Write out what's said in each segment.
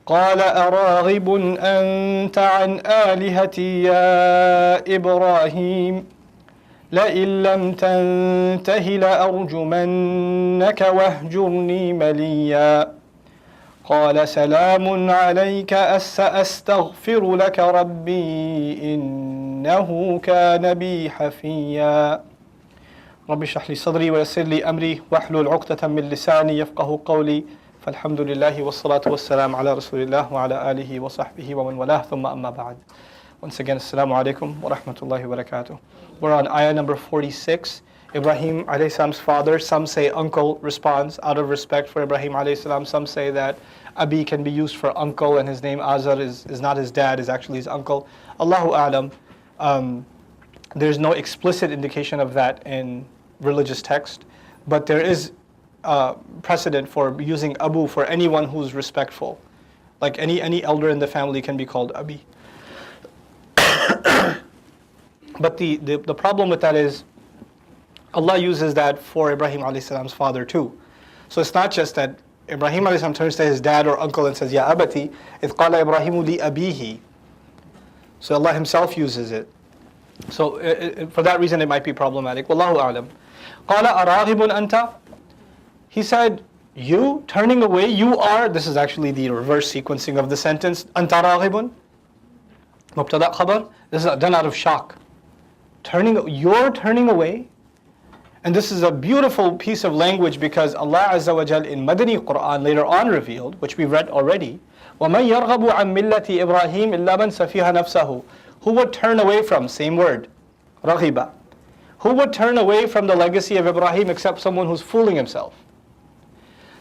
قال أراغب أنت عن آلهتي يا إبراهيم لئن لم تنته لأرجمنك واهجرني مليا قال سلام عليك سأستغفر لك ربي إنه كان بي حفيا رب اشرح لي صدري ويسر لي أمري واحلل عقدة من لساني يفقه قولي فالحمد لله والصلاة والسلام على رسول الله وعلى آله وصحبه ومن والاه ثم أما بعد. Once again, Assalamu alaikum wa rahmatullahi wa barakatuh. We're on ayah number 46. Ibrahim alayhi salam's father, some say uncle, responds out of respect for Ibrahim alayhi salam. Some say that Abi can be used for uncle and his name Azar is not his dad, is actually his uncle. Allahu a'lam. There's no explicit indication of that in religious text, but there is precedent for using Abu for anyone who's respectful. Like any elder in the family can be called Abi. But the problem with that is Allah uses that for Ibrahim alayhi salam's father too. So it's not just that Ibrahim alayhi salam turns to his dad or uncle and says, Ya abati, إِذْ قَالَ إِبْرَاهِيمُ لِأَبِيهِ. So Allah himself uses it. So for that reason it might be problematic. Wallahu a'lam. قَالَ أَرَاغِبٌ أَنْتَ. He said, you turning away, you are, this is actually the reverse sequencing of the sentence, أَنْتَ رَاغِبٌ. Mubtada khabar. This is done out of shock. You're turning away. And this is a beautiful piece of language because Allah Azza wa Jal in Madani Quran later on revealed, which we read already, وَمَنْ يَرْغَبُ عَنْ مِلَّةِ إِبْرَاهِيمَ إِلَّا مَنْ سَفِيهَ نَفْسَهُ. Who would turn away from, same word, رَغِبَ. Who would turn away from the legacy of Ibrahim except someone who's fooling himself?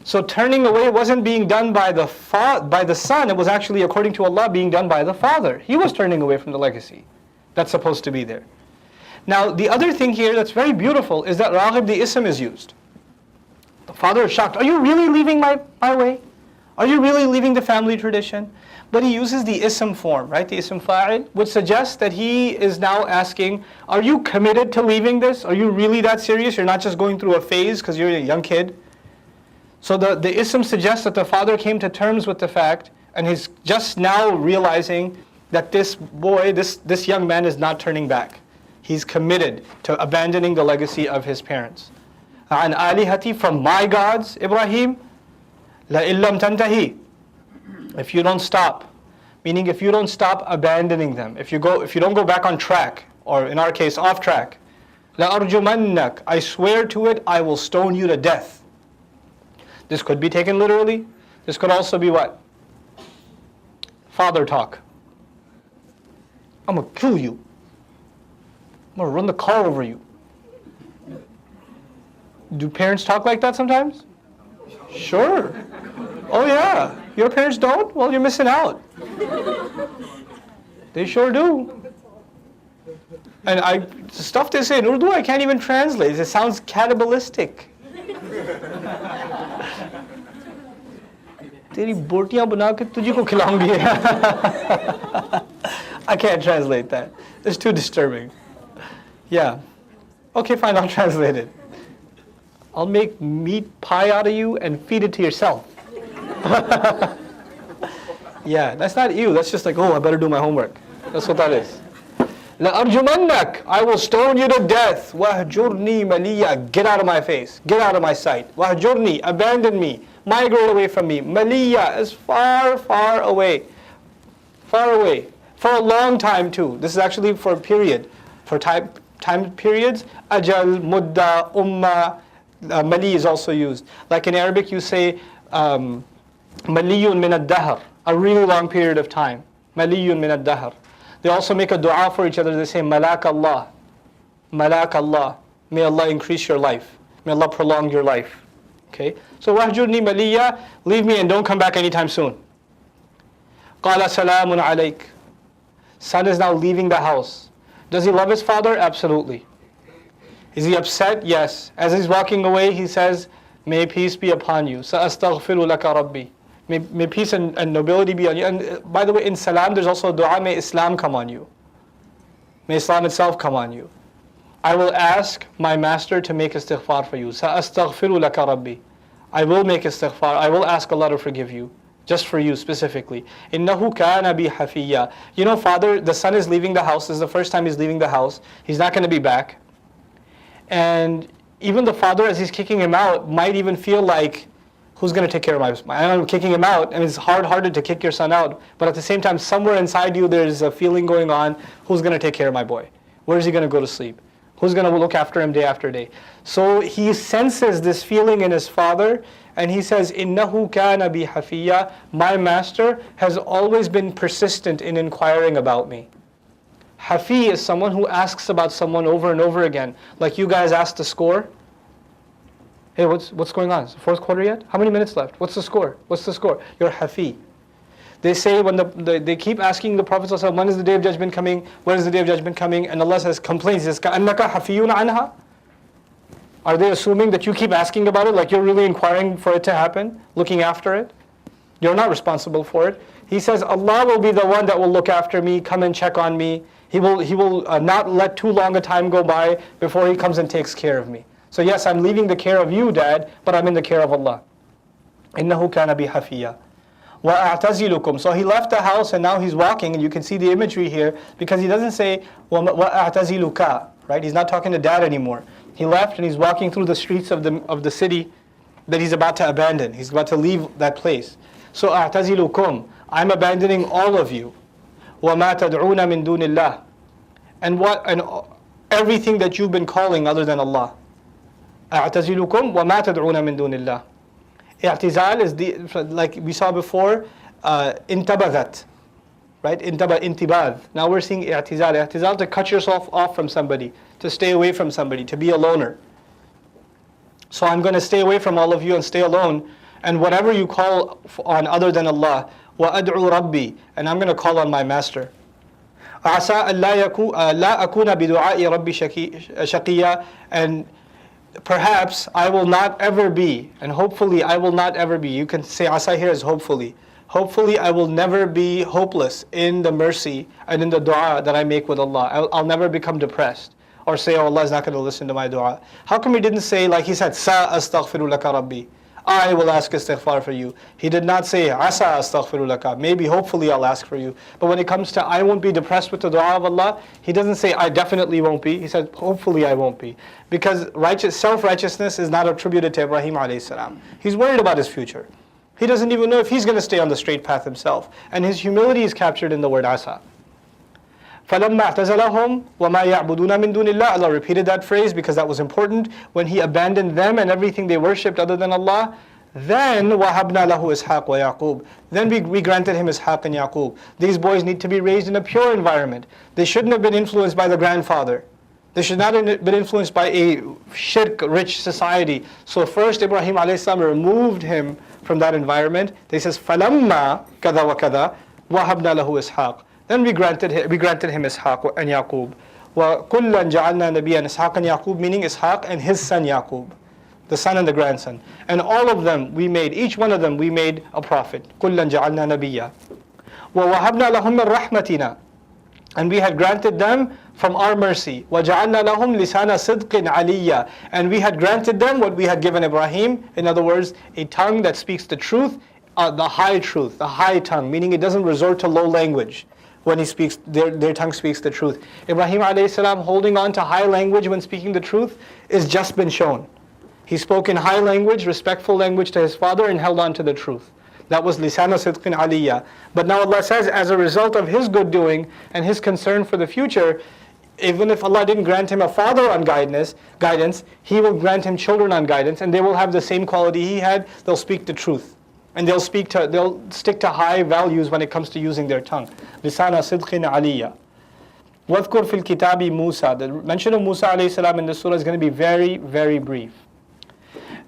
So turning away wasn't being done by the son, it was actually, according to Allah, being done by the father. He was turning away from the legacy that's supposed to be there. Now, the other thing here that's very beautiful is that Raghib, the ism, is used. The father is shocked. Are you really leaving my way? Are you really leaving the family tradition? But he uses the ism form, right? The ism fa'il, which suggests that he is now asking, are you committed to leaving this? Are you really that serious? You're not just going through a phase because you're a young kid? So the ism suggests that the father came to terms with the fact, and he's just now realizing that this boy, this young man is not turning back. He's committed to abandoning the legacy of his parents. An alihati, from my gods, Ibrahim, la illam tantahi. If you don't stop, meaning if you don't stop abandoning them, if you don't go back on track, or in our case off track, la arjumannak, I swear to it, I will stone you to death. This could be taken literally. This could also be what? Father talk. I'm going to kill you. I'm going to run the car over you. Do parents talk like that sometimes? Sure. Oh yeah. Your parents don't? Well, you're missing out. They sure do. And the stuff they say in Urdu, I can't even translate. It sounds cannibalistic. तेरी बोटियां बना के तुझे को खिलाऊंगी. I can't translate that. It's too disturbing. Yeah. Okay, fine, I'll translate it. I'll make meat pie out of you and feed it to yourself. Yeah, that's not you. That's just like, oh, I better do my homework. That's what that is. لَأَرْجُمَنَّكَ, I will stone you to death. وَهْجُرْنِي مَلِيًّا, get out of my face. Get out of my sight. وَهْجُرْنِي, abandon me. Migrate away from me. Maliya is far, far away. Far away. For a long time too. This is actually for a period. For time periods, ajal, mudda, umma, mali is also used. Like in Arabic you say, maliyun min ad-dahr, a really long period of time. Maliyun min ad-dahr. They also make a dua for each other. They say, Malak Allah. Malak Allah. May Allah increase your life. May Allah prolong your life. Okay? So, wahjurni maliya, leave me and don't come back anytime soon. Qala salamun alayk. Son is now leaving the house. Does he love his father? Absolutely. Is he upset? Yes. As he's walking away, he says, may peace be upon you. Sa'astaghfiru laka rabbi. May peace and nobility be on you. And by the way, in salam, there's also a dua, may Islam come on you. May Islam itself come on you. I will ask my master to make istighfar for you. Sa'astaghfiru laka rabbi. I will make istighfar. I will ask Allah to forgive you. just for you specifically. إِنَّهُ كَانَ بِي حَفِيًّا. You know, father, the son is leaving the house. This is the first time he's leaving the house. He's not going to be back. And even the father, as he's kicking him out, might even feel like, who's going to take care of my I'm kicking him out, and it's hard-hearted to kick your son out. But at the same time, somewhere inside you, there's a feeling going on, who's going to take care of my boy? Where is he going to go to sleep? Who's going to look after him day after day? So he senses this feeling in his father, and he says, إِنَّهُ كَانَ بِي حَفِيًّا. My master has always been persistent in inquiring about me. Hafi is someone who asks about someone over and over again. Like you guys asked the score. Hey, what's going on? Is the fourth quarter yet? How many minutes left? What's the score? What's the score? You're Hafi. They say when they keep asking the Prophet ﷺ, when is the day of judgment coming? When is the day of judgment coming? And Allah says, complains, he says, كَأَنَّكَ حَفِيٌّ عَنْهَا. Are they assuming that you keep asking about it, like you're really inquiring for it to happen, looking after it? You're not responsible for it. He says, Allah will be the one that will look after me, come and check on me. He will not let too long a time go by before He comes and takes care of me. So yes, I'm leaving the care of you, Dad, but I'm in the care of Allah. إِنَّهُ كَانَ بِي حَفِيًّا. وَأَعْتَزِلُكُمْ. So he left the house and now he's walking, and you can see the imagery here, because he doesn't say وَأَعْتَزِلُكَ, right? He's not talking to Dad anymore. He left and he's walking through the streets of the city that he's about to abandon. He's about to leave that place. So أَعْتَزِلُكُمْ, I'm abandoning all of you. وَمَا تَدْعُونَ مِن دُونِ اللَّهِ. And everything that you've been calling other than Allah. أَعْتَزِلُكُمْ وَمَا تَدْعُونَ مِن دُونِ اللَّهِ. I'tizal is like we saw before, intabadhat, right? Intibad. Now we're seeing i'tizal. I'tizal, to cut yourself off from somebody, to stay away from somebody, to be a loner. So I'm going to stay away from all of you and stay alone. And whatever you call on other than Allah, وَأَدْعُو رَبِّي, and I'm going to call on my master. عَسَىٰ أَلَّا أَكُونَ بِدُعَاءِ رَبِّي شَقِيًّا. And perhaps I will not ever be, and hopefully I will not ever be. You can say asa here as hopefully. Hopefully I will never be hopeless in the mercy and in the dua that I make with Allah. I'll never become depressed or say, oh, Allah is not going to listen to my dua. How come he didn't say, like he said, sa astaghfiru laka rabbi, I will ask istighfar for you. He did not say, asa astaghfiru laka, maybe hopefully I'll ask for you. But when it comes to I won't be depressed with the dua of Allah, he doesn't say I definitely won't be. He said hopefully I won't be. Because self-righteousness is not attributed to Ibrahim alayhi salam. He's worried about his future. He doesn't even know if he's going to stay on the straight path himself. And his humility is captured in the word asa. فَلَمَّا اعْتَزَلَهُمْ وَمَا يَعْبُدُونَ مِن دُونِ اللَّهِ. Allah repeated that phrase because that was important. When he abandoned them and everything they worshipped other than Allah, then وَهَبْنَا لَهُ إِسْحَاقَ وَيَعْقُوبَ. Then we granted him Ishaq and Yaqub. These boys need to be raised in a pure environment. They shouldn't have been influenced by the grandfather. They should not have been influenced by a shirk-rich society. So first Ibrahim alayhi salam removed him from that environment. They says, فَلَمَّا كَذَا وَكَذَا وَهَبْنَا لَهُ إِسْحَاقَ. Then we granted him Ishaq and Yaqub. وَكُلًّا جَعَلْنَا نَبِيًّا. Ishaq and Yaqub, meaning Ishaq and his son Yaqub, the son and the grandson. And all of them we made, each one of them we made a prophet. كُلًّا جَعَلْنَا نَبِيًّا. وَوَهَبْنَا لَهُم مِّن رَحْمَتِنَا. And we had granted them from our mercy. وَجَعَلْنَا لَهُمْ لِسَانَ صِدْقٍ عَلِيًّا. And we had granted them what we had given Ibrahim. In other words, a tongue that speaks the truth, the high truth, the high tongue, meaning it doesn't resort to low language. When he speaks, their tongue speaks the truth. Ibrahim alayhi salam holding on to high language when speaking the truth is just been shown. He spoke in high language, respectful language to his father, and held on to the truth. That was lisana sidqin aliyya. But now Allah says, as a result of his good doing and his concern for the future, even if Allah didn't grant him a father on guidance, He will grant him children on guidance, and they will have the same quality he had. They'll speak the truth. And they'll stick to high values when it comes to using their tongue. Lisana sidqin aliyya. وَاذْكُرْ فِي الْكِتَابِ Musa. The mention of Musa alayhi salam in this surah is going to be very, very brief.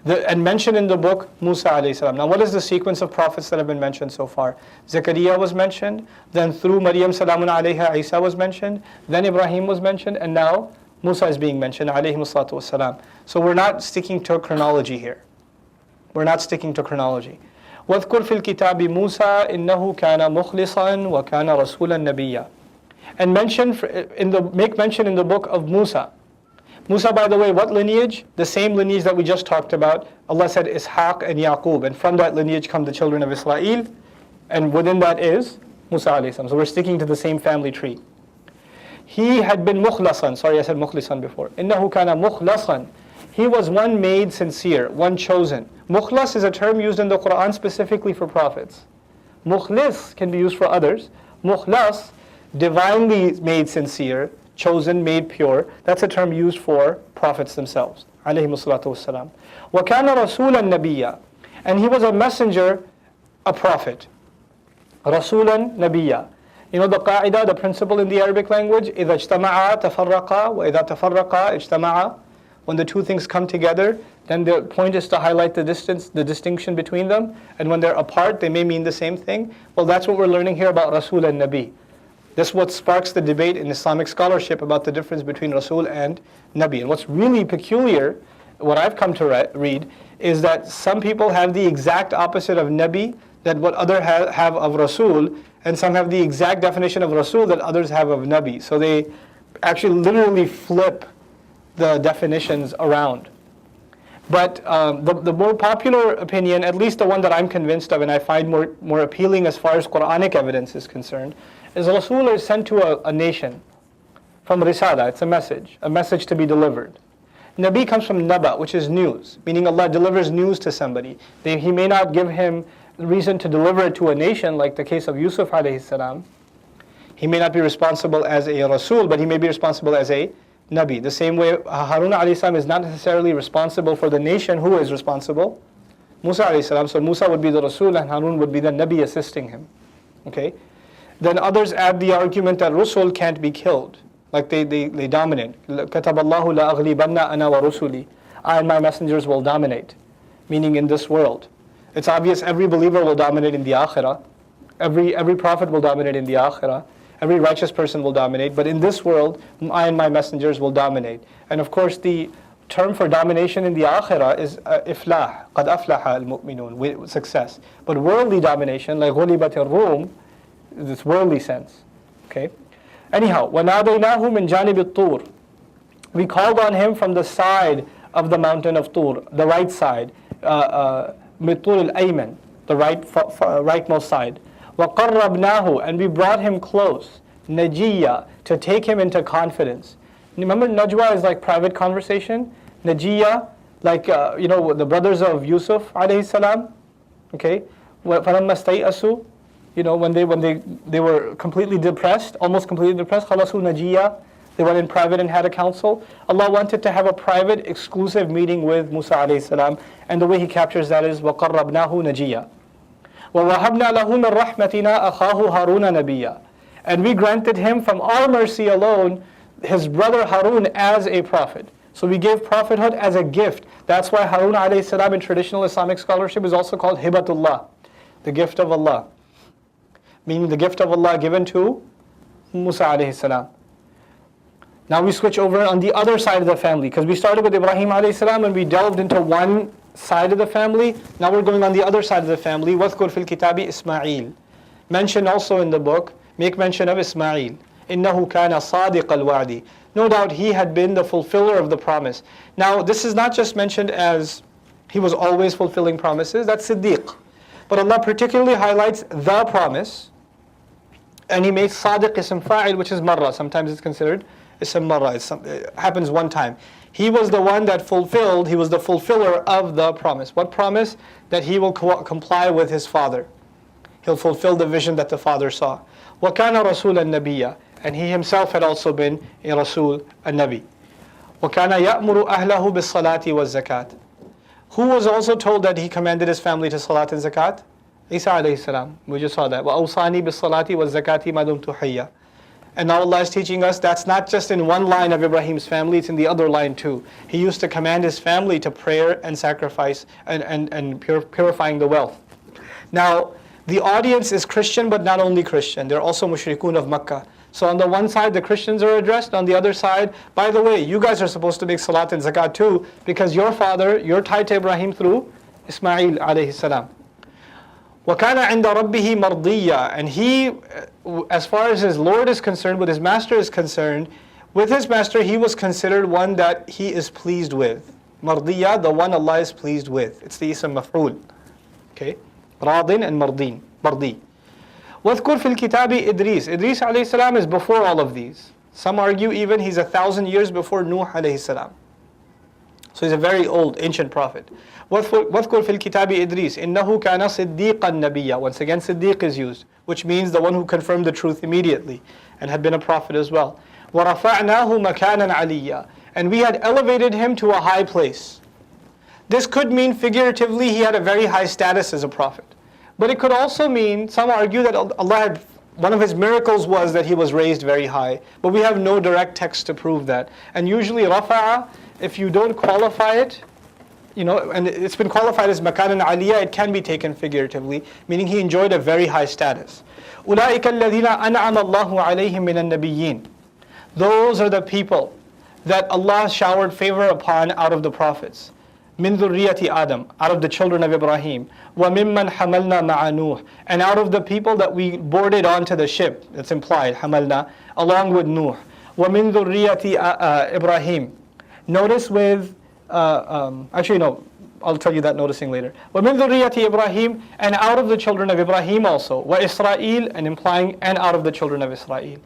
And mentioned in the book, Musa alayhi salam. Now what is the sequence of prophets that have been mentioned so far? Zakaria was mentioned, then through Maryam salamun alayha, Isa was mentioned, then Ibrahim was mentioned, and now Musa is being mentioned, alayhi salatu wassalam. So we're not sticking to chronology here. We're not sticking to chronology. وَاذْكُرْ فِي الْكِتَابِ مُوسَى إِنَّهُ كَانَ مُخْلِصًا وَكَانَ رَسُولًا نَبِيًّا. And make mention in the book of Musa. Musa, by the way, what lineage? The same lineage that we just talked about. Allah said Ishaq and Yaqub, and from that lineage come the children of Israel. And within that is Musa alayhi salam. So we're sticking to the same family tree. He had been mukhlasan. Sorry, I said mukhlisan before. Innahu kana mukhlasan. He was one made sincere, one chosen. Mukhlas is a term used in the Quran specifically for prophets. Mukhlis can be used for others. Mukhlas, divinely made sincere, chosen, made pure. That's a term used for prophets themselves. Alayhimu salatu wassalam. Wa kana rasulan nabiyya. And he was a messenger, a prophet. Rasulan nabiyya. You know the qa'idah, the principle in the Arabic language, إِذَا اجْتَمَعَا تَفَرَّقَا وَإِذَا تَفَرَّقَا اجْتَمَعَا. When the two things come together, then the point is to highlight the distinction between them. And when they're apart, they may mean the same thing. Well, that's what we're learning here about Rasul and Nabi. This is what sparks the debate in Islamic scholarship about the difference between Rasul and Nabi. And what's really peculiar, what I've come to read, is that some people have the exact opposite of Nabi that what others have of Rasul, and some have the exact definition of Rasul that others have of Nabi. So they actually literally flip the definitions around. But the more popular opinion, at least the one that I'm convinced of and I find more appealing as far as Quranic evidence is concerned, is Rasul is sent to a nation from Risala. It's a message to be delivered. Nabi comes from Naba, which is news, meaning Allah delivers news to somebody. He may not give him reason to deliver it to a nation, like the case of Yusuf alayhi salam. He may not be responsible as a Rasul, but he may be responsible as a Nabi. The same way Harun alayhi salam is not necessarily responsible for the nation. Who is responsible? Musa alayhi salam. So Musa would be the Rasul and Harun would be the Nabi assisting him. Okay? Then others add the argument that Rasul can't be killed. Like they dominate. كَتَبَ اللَّهُ لَأَغْلِبَنَّ أَنَا وَرُسُلِي. I and my messengers will dominate. Meaning in this world. It's obvious every believer will dominate in the akhirah. Every prophet will dominate in the akhirah. Every righteous person will dominate. But in this world, I and my messengers will dominate. And of course the term for domination in the akhirah is iflah. قَدْ أَفْلَحَ الْمُؤْمِنُونَ. Success. But worldly domination, like غُلِبَتِ الرُّومِ, this worldly sense. Okay? Anyhow, وَنَادَيْنَاهُ مِنْ جَانِبِ الطُّورِ. We called on him from the side of the mountain of Tur, the right side, مِطُّورِ الْأَيْمَنِ, the rightmost side. وَقَرَّبْنَاهُ. And we brought him close, نَجِيًّا, to take him into confidence. Remember, Najwa is like private conversation. Najiya, like, the brothers of Yusuf alayhi salam. Okay? فَلَمَّا اسْتَيْأَسُوا. When they were completely depressed, almost completely depressed, خَلَصُوا نَجِيًّا. They went in private and had a council. Allah wanted to have a private, exclusive meeting with Musa alayhi salam. And the way He captures that is وَقَرَّبْنَاهُ نَجِيًّا. وَوَهَبْنَا لَهُ مِنْ رَحْمَتِنَا أَخَاهُ هَارُونَ نَبِيًّا. And we granted him from our mercy alone his brother Harun as a prophet. So we gave prophethood as a gift. That's why Harun alayhi salam in traditional Islamic scholarship is also called Hibatullah, the gift of Allah. Meaning the gift of Allah given to Musa alayhi salam. Now we switch over on the other side of the family, because we started with Ibrahim alayhi salam and we delved into one side of the family. Now we're going on the other side of the family. وَاذْكُرْ فِي الْكِتَابِ إِسْمَاعِيل. Mention also in the book, make mention of Ismail. إِنَّهُ كَانَ صَادِقَ الْوَعْدِ. No doubt he had been the fulfiller of the promise. Now this is not just mentioned as he was always fulfilling promises, that's Siddiq. But Allah particularly highlights the promise, and He made Sadiq ism fa'il, which is marra. Sometimes it's considered ism marra. It happens one time. He was the one that fulfilled, he was the fulfiller of the promise. What promise? That he will comply with his father. He'll fulfill the vision that the father saw. وَكَانَ رَسُولًا نَبِيًّا. And he himself had also been a Rasul, a Nabi. وَكَانَ يَأْمُرُ أَهْلَهُ بِالصَّلَاةِ وَالزَّكَاةِ. Who was also told that he commanded his family to salat and zakat? Isa alayhi salam. We just saw that. وَأَوْصَانِي بِالصَّلَاةِ وَالزَّكَاةِ مَا دُمْتُ حَيًّا. And now Allah is teaching us that's not just in one line of Ibrahim's family, it's in the other line too. He used to command his family to prayer and sacrifice and purifying the wealth. Now, the audience is Christian, but not only Christian. They're also mushrikun of Makkah. So on the one side, the Christians are addressed. On the other side, by the way, you guys are supposed to make salat and zakat too, because your father, you're tied to Ibrahim through Ismail alayhi salam. وَكَانَ عِنْدَ رَبِّهِ مَرْضِيًّا. And he, as far as his Lord is concerned, with his master is concerned, with his master he was considered one that he is pleased with. Mardiyya, the one Allah is pleased with. It's the ism maf'ul. Okay? Radin and mardi. وَاذْكُرْ فِي الْكِتَابِ Idris. Idris alayhi salam is before all of these. Some argue even he's 1,000 years before Nuh alayhi salam. So he's a very old, ancient prophet. وَاذْكُرْ فِي الْكِتَابِ إِدْرِيسَ إِنَّهُ كَانَ صِدِّيقًا نَبِيًّا. Once again, Siddiq is used, which means the one who confirmed the truth immediately and had been a prophet as well. وَرَفَعْنَاهُ مَكَانًا عَلِيًّا. And we had elevated him to a high place. This could mean figuratively he had a very high status as a prophet. But it could also mean, some argue that Allah had, one of his miracles was that he was raised very high. But we have no direct text to prove that. And usually rafa'a, if you don't qualify it, and it's been qualified as makanan aliyah, it can be taken figuratively, meaning he enjoyed a very high status. أُولَٰئِكَ الَّذِينَ أَنْعَمَ اللَّهُ عَلَيْهِمْ مِنَ النَّبِيِّينَ. Those are the people that Allah showered favor upon out of the prophets. مِنْ ذُرِّيَّةِ Adam, out of the children of Ibrahim. وَمِمَّنْ حَمَلْنَا مَعَ نُوحٍ. And out of the people that we boarded onto the ship, that's implied, حَمَلْنَا, along with Nuh. وَمِنْ ذُرِّيَّةِ Ibrahim. Notice with, actually no, I'll tell you that noticing later. وَمِنْ ذُرِّيَّةِ Ibrahim, and out of the children of Ibrahim also. وَإِسْرَائِيل, and implying, and out of the children of Israel.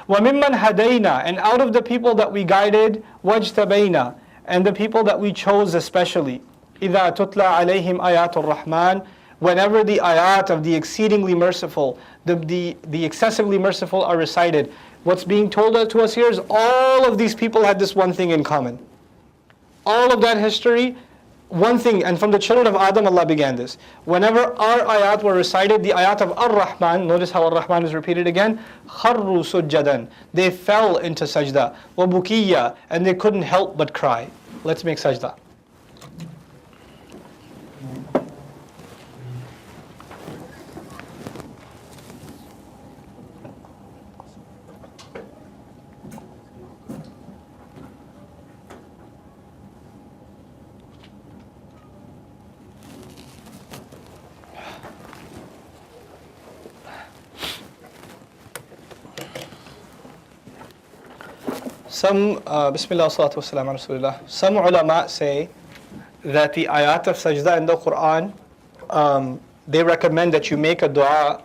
وَمِمَّنْ هَدَيْنَا, and out of the people that we guided. وَاجْتَبَيْنَا, and the people that we chose especially. إِذَا تُتْلَى عَلَيْهِمْ آيَاتُ الرَّحْمَنِ. Whenever the ayat of the exceedingly merciful, the excessively merciful are recited. What's being told to us here is all of these people had this one thing in common. All of that history, one thing, and from the children of Adam Allah began this. Whenever our ayat were recited, the ayat of Ar-Rahman, notice how Ar-Rahman is repeated again, خَرُّوا سُجَّدًا, they fell into sajda. وَبُكِيًّا, and they couldn't help but cry. Let's make sajda. Some, Bismillah salatu wassalam ala Rasulullah. Some ulama say that the ayat of sajda in the Quran, they recommend that you make a dua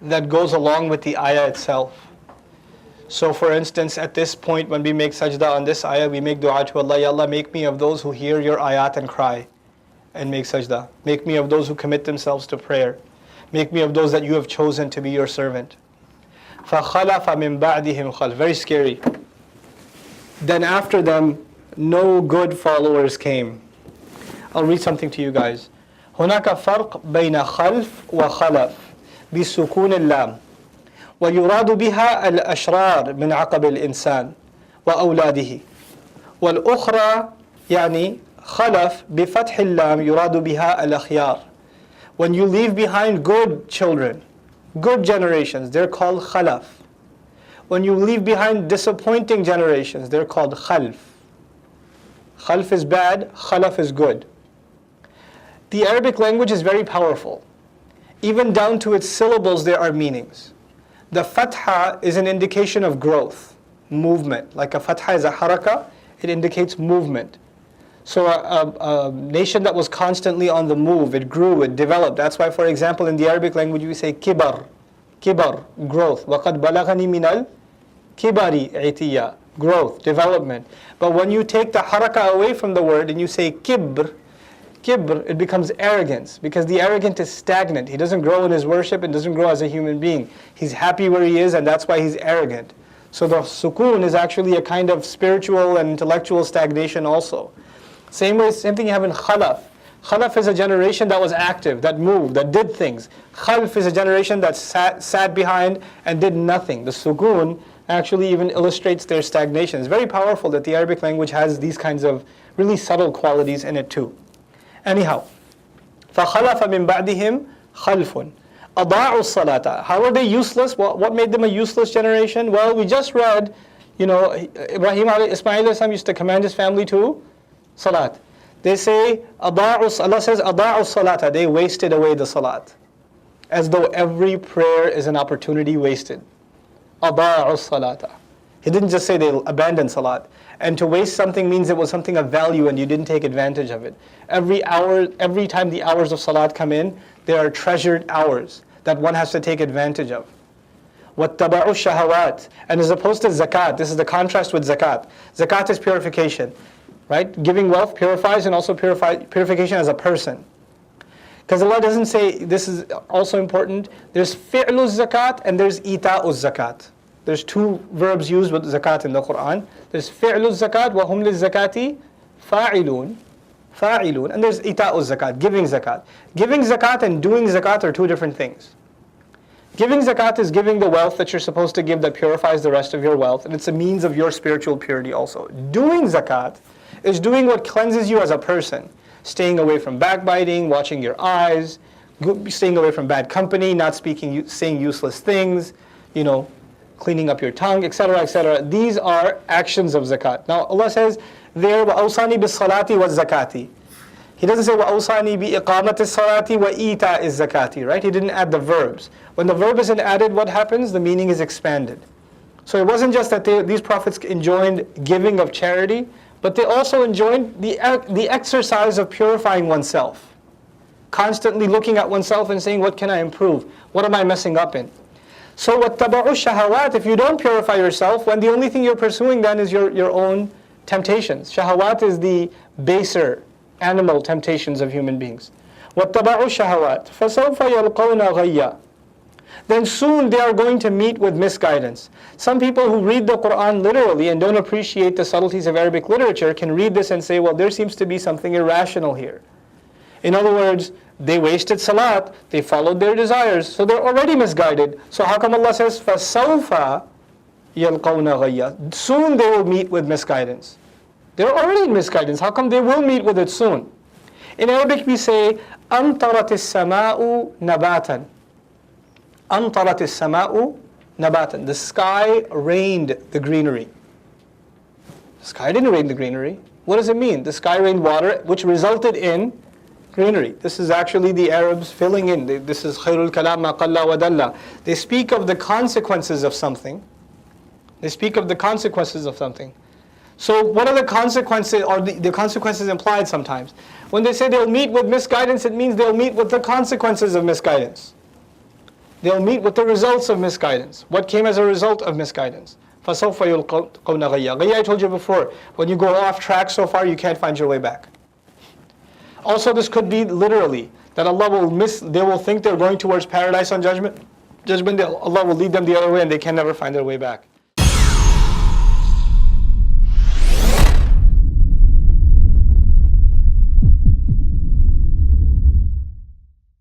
that goes along with the ayah itself. So for instance, at this point when we make sajda on this ayah, we make dua to Allah, Ya Allah, make me of those who hear your ayat and cry and make sajda. Make me of those who commit themselves to prayer. Make me of those that you have chosen to be your servant. فَخَلَفَ مِن بَعْدِهِمْ خَلْفٌ. Very scary. Then after them, no good followers came. I'll read something to you guys. هناك فرق بين خلف وخلف بسكون اللام ويراد بها الأشرار من عقب الإنسان وأولاده والأخرى يعني خلف بفتح اللام يراد بها الأخيار. When you leave behind good children, good generations, they're called khalaf. When you leave behind disappointing generations, they're called khalf. Khalf is bad, khalaf is good. The Arabic language is very powerful. Even down to its syllables, there are meanings. The fatha is an indication of growth, movement. Like a fatha is a haraka, it indicates movement. So a nation that was constantly on the move, it grew, it developed. That's why, for example, in the Arabic language, we say kibar, growth. وَقَدْ بَلَغَنِي مِنَ الْكِبَرِ عِتِيًّا, growth, development. But when you take the haraka away from the word and you say kibr, it becomes arrogance, because the arrogant is stagnant. He doesn't grow in his worship and doesn't grow as a human being. He's happy where he is, and that's why he's arrogant. So the sukoon is actually a kind of spiritual and intellectual stagnation also. Same thing you have in khalaf. Khalaf is a generation that was active, that moved, that did things. Khalf is a generation that sat behind and did nothing. The sukoon actually even illustrates their stagnation. It's very powerful that the Arabic language has these kinds of really subtle qualities in it too. Anyhow, فَخَلَفَ مِن بَعْدِهِمْ خَلْفٌ أَضَاعُوا الصَّلَاةَ. How were they useless? What made them a useless generation? Well, we just read, Ismail used to command his family to salat. They say, Allah says, أَضَاعُوا الصَّلَاةَ. They wasted away the salat. As though every prayer is an opportunity wasted. أَضَاعُوا الصَّلَاةَ. He didn't just say they abandoned salat. And to waste something means it was something of value and you didn't take advantage of it. Every time the hours of salat come in, they are treasured hours. that one has to take advantage of. وَاتَّبَعُوا الشَّهَوَاتِ. And as opposed to zakat, this is the contrast with zakat. Zakat is purification, right? Giving wealth purifies, and also purification as a person. Because Allah doesn't say, this is also important, there's fi'lu zakat and there's ita'u zakat. There's two verbs used with zakat in the Quran. There's fi'lu zakat wa hum lizakati fa'ilun. Fa'ilun. And there's ita'u zakat, giving zakat. Giving zakat and doing zakat are two different things. Giving zakat is giving the wealth that you're supposed to give that purifies the rest of your wealth, and it's a means of your spiritual purity also. Doing zakat is doing what cleanses you as a person. Staying away from backbiting, watching your eyes, staying away from bad company, not saying useless things, cleaning up your tongue, etc., etc. These are actions of zakat. Now Allah says there, وَأَوْصَانِي بِالصَّلَاةِ وَالزَّكَاةِ. He doesn't say وَأَوْصَانِي بِإِقَامَةِ الصَّلَاةِ وَإِيتَاءِ الزَّكَاةِ, right? He didn't add the verbs. When the verb isn't added, what happens? The meaning is expanded. So it wasn't just that these prophets enjoined giving of charity, but they also enjoined the exercise of purifying oneself. Constantly looking at oneself and saying, what can I improve? What am I messing up in? So وَاتَّبَعُوا الشَّهَوَاتِ, if you don't purify yourself, when the only thing you're pursuing then is your own temptations. Shahawat is the baser animal temptations of human beings. وَاتَّبَعُوا الشَّهَوَاتِ فَسَوْفَ يَلْقَوْنَ غَيًّا. Then soon they are going to meet with misguidance. Some people who read the Quran literally and don't appreciate the subtleties of Arabic literature can read this and say, well, there seems to be something irrational here. In other words, they wasted salat, they followed their desires, so they're already misguided. So how come Allah says, فَسَوْفَ يَلْقَوْنَ غَيًّا? Soon they will meet with misguidance. They're already in misguidance. How come they will meet with it soon? In Arabic we say, أَمْطَرَتِ السَّمَاءُ نَبَاتًا. أَمْطَرَتِ السَّمَاءُ نَبَاتًا. The sky rained the greenery. The sky didn't rain the greenery. What does it mean? The sky rained water, which resulted in greenery. This is actually the Arabs filling in. This is خَيْرُ الْكَلَامِ مَا قَلَّ وَدَلَّ. They speak of the consequences of something. They speak of the consequences of something. So what are the consequences, or the consequences implied sometimes? When they say they'll meet with misguidance, it means they'll meet with the consequences of misguidance. They'll meet with the results of misguidance. What came as a result of misguidance? فَسَوْفَ يُلْقَوْنَ غَيًّا. Ghayya, I told you before, when you go off track so far, you can't find your way back. Also, this could be literally, that Allah they will think they're going towards paradise on judgment. Allah will lead them the other way and they can never find their way back.